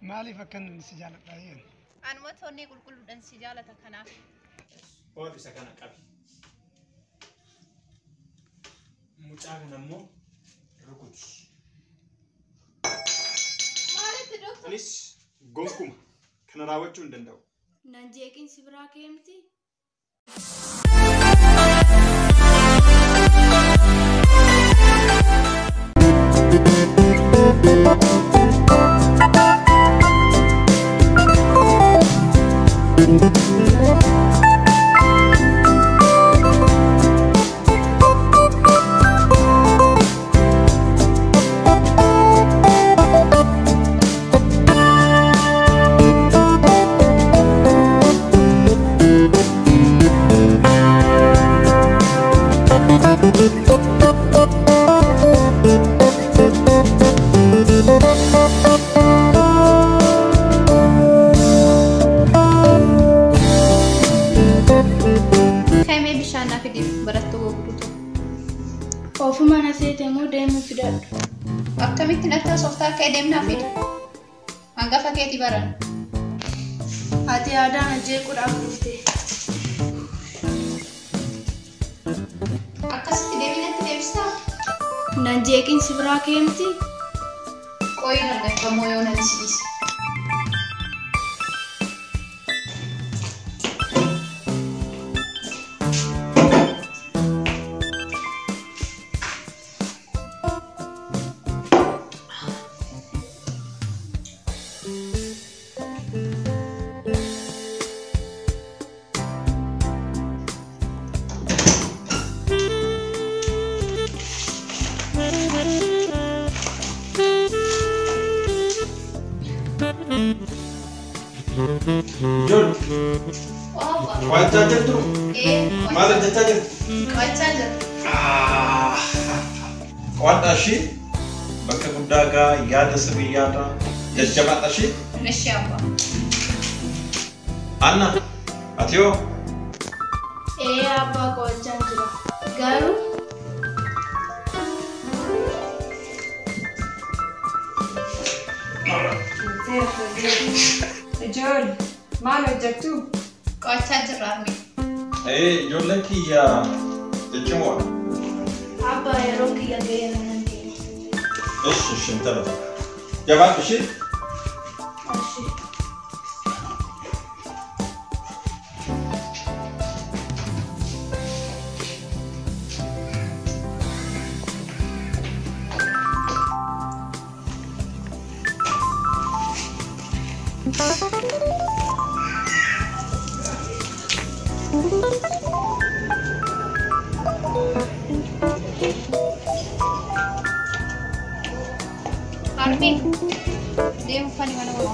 مالي فكرني سجالة بعدين أنا ما توني كل بدن سجالة كنا هو في سكنة كابي متعب نمو ركوتي مالك دكتور أنيس قومكم كنا راوتشو ندندو نانجيكين سبراك يمتي وفما نسيت مو دايما في دار أكملت نفسها صوتها كدم نافد أنقفا كيتي برا هاتي هذا نجيك ورعبتي أكست دمينة تلبسها نانجيكين سبراك يمتي كوي نرجع كمويو ننسيس جول والله وايد تاجر ترو إيه ماذا تتاجر وايد تاجر وايد أشي بكر بداعا ياد سبياتا ججبات أشي ماشي أبا أنا أتيو إيه أبا كوچان جرا غارو جول ما نجتو كوي تاجر رامي إيه جول لك يا تجمع أبا يروك يا غير نانجي إيش انت جبات أشي أشي Armin dia bukan di mana-mana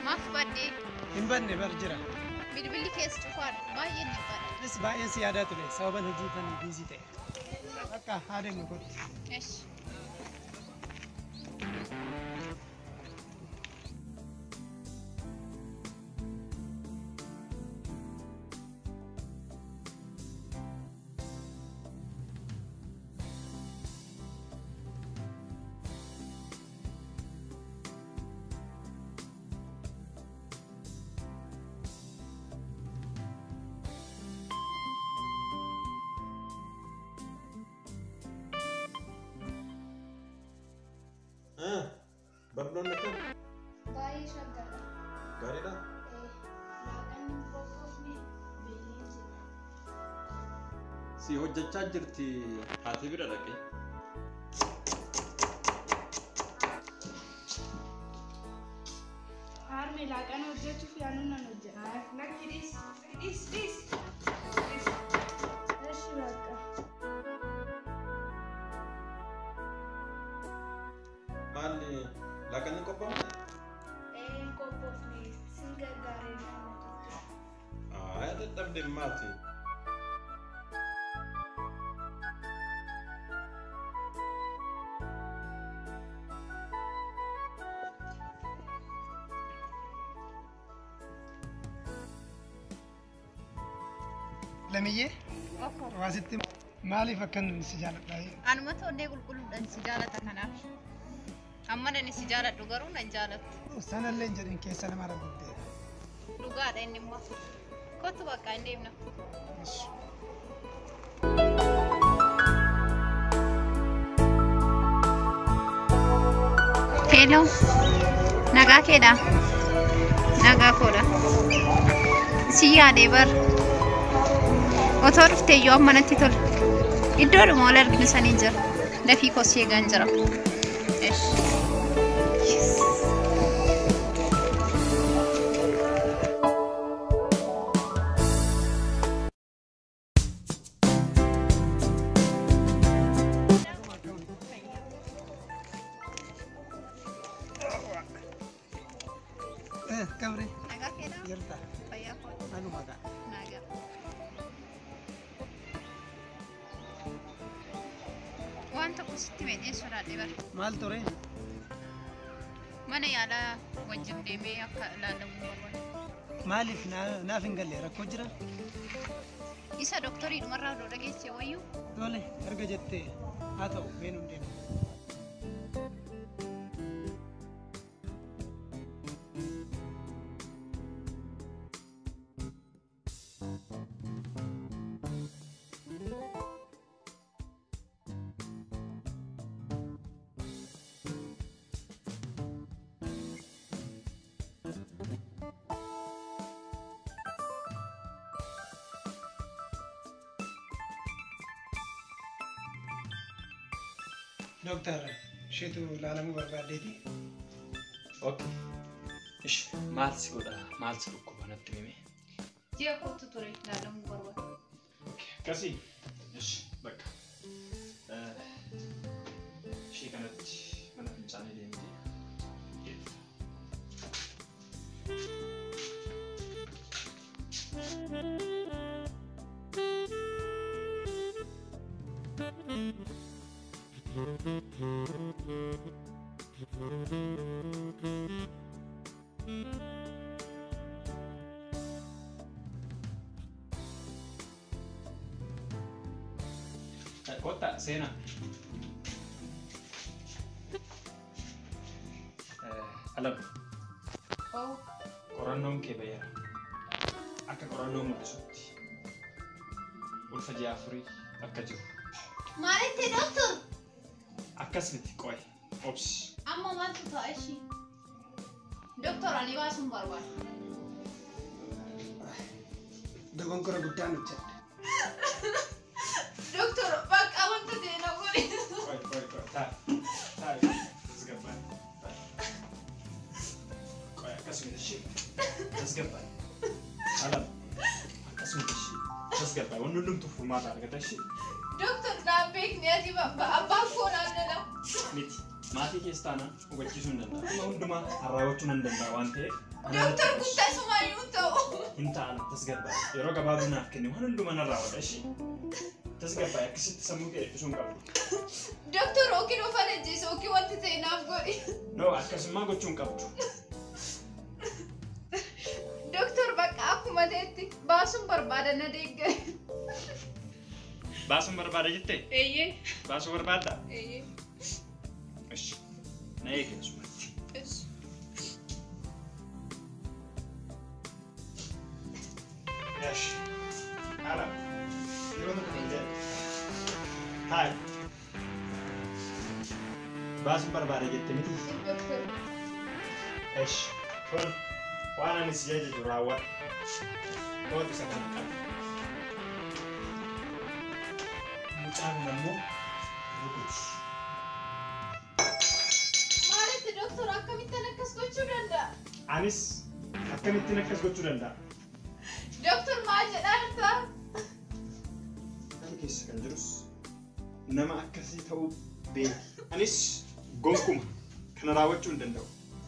maaf badde إنبني برجرة bilbilli keessa cufaan baay'ee ni bada بس باين سيادات له سبب هدي فني بيزي تي أكا هذا نقول ايش Barnoon nakam باي شغال gaariidha لكن بوقفني بينزل si hojjechaa jirti haati bira dhaqee هارمي لكن وجهت في أننا نوجه لك ديس إيش بقى maalli laaqanni qophaa'u إيه كوبوفني سنجر غارينا Why did they matter? لمية واسطة مالي فكرني السجالة باي أنا ما تودي كل السجالة تكنا أما أنا السجالة تقرون السجالة وسنة اللي نجرين كيس أنا مرة بدي لغات إني ما كنت بقى إني منا Hello, nagaa keedha, nagaa koodha. Si yaadee bar, otoo dhuftee yoo amma natti tola. Iddoodhuma wal arginu sanii jira. Dafii kos eegaan jira. كمري Nagaa keedha, يرتا fayyaa koodha, أنا ما قا nagaa. Waan tokko sitti meedhee sodaadhe bar. مال توري Mana yaalaa wajjin deemee akka ilaalamu barbaada. مالي نافين قال لي ركوجرا Isa doktoriidhumarraa odoo dhageessee wayyuu دولي أرجع جتة هاتو بينو دين دكتور شيتو العالم برباديتي اوكي ايش مال سيقول مال سيقول انا تميمي ji'a kootu ture ilaalamuu barbaada. كاسي ايش بك شي كانت انا في الجانب دي كوتا سينا ألم Oo, قرنهم كبيرة أكا قرنهم مدسوتي والفجأة فري أكجو maalitti doktor? أكسمتي كوي أوبس Amma maaltu ta'a ishii? Doktor ani baasuun barbaada. دكون كرة قدام الجد Doktor bakka wanta ta'e na godhe. كوي تعال تسقبل كوي أكسمتي الشيء تسقبل ألم أكسمتي الشيء تسقبل ونلوم تفهم ما تعرف كتاشي Doktor naa beekni ati abbaan koo naannadha. miti maatii keessaana hubachiisuu hin danda'a. Amma hundumaa harraawwachuu nan danda'a waan ta'eef. Doktor guddaa sumaayyuu ta'u. Hin ta'an tasgabbaa yeroo gabaabaa naaf kenni waan hundumaa nan raawwadha ishee. Tasgabbaa akkasitti sammuu kee eebbisuu hin qabdu. Doktor yookiin of ajjeese yookiin wanti ta'e naaf godhi. No akkasummaa gochuu hin qabdu. Doktor bakka akkuma ta'etti baasuun barbaada na deeggare. Baasuun barbaada jettee? Eeyyee. Baasuu barbaadda? Eeyyee. Ishi na eegi asumatti. Yash. Ala. Yeroo tokko hin jedhe. Haay. Baasuun barbaada jettee miti? Doktor. Ishi. Kun waan ani si jajaju raawwadhu. Kootu isa kana qabu. Mucaan ammoo rukuti. Maalitti doktor akkamittiin akkas gochuu danda'a? Anis akkamittiin akkas gochuu danda'a? Doktor maal jedhaan ta'a? Nama keessa kan jirus nama akkasii ta'uu beeki. Anis gonkumaa kana raawwachuu hin danda'u.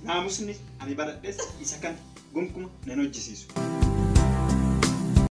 Naamusni ani baradhes isa kana gonkumaa nan hojjisiisu.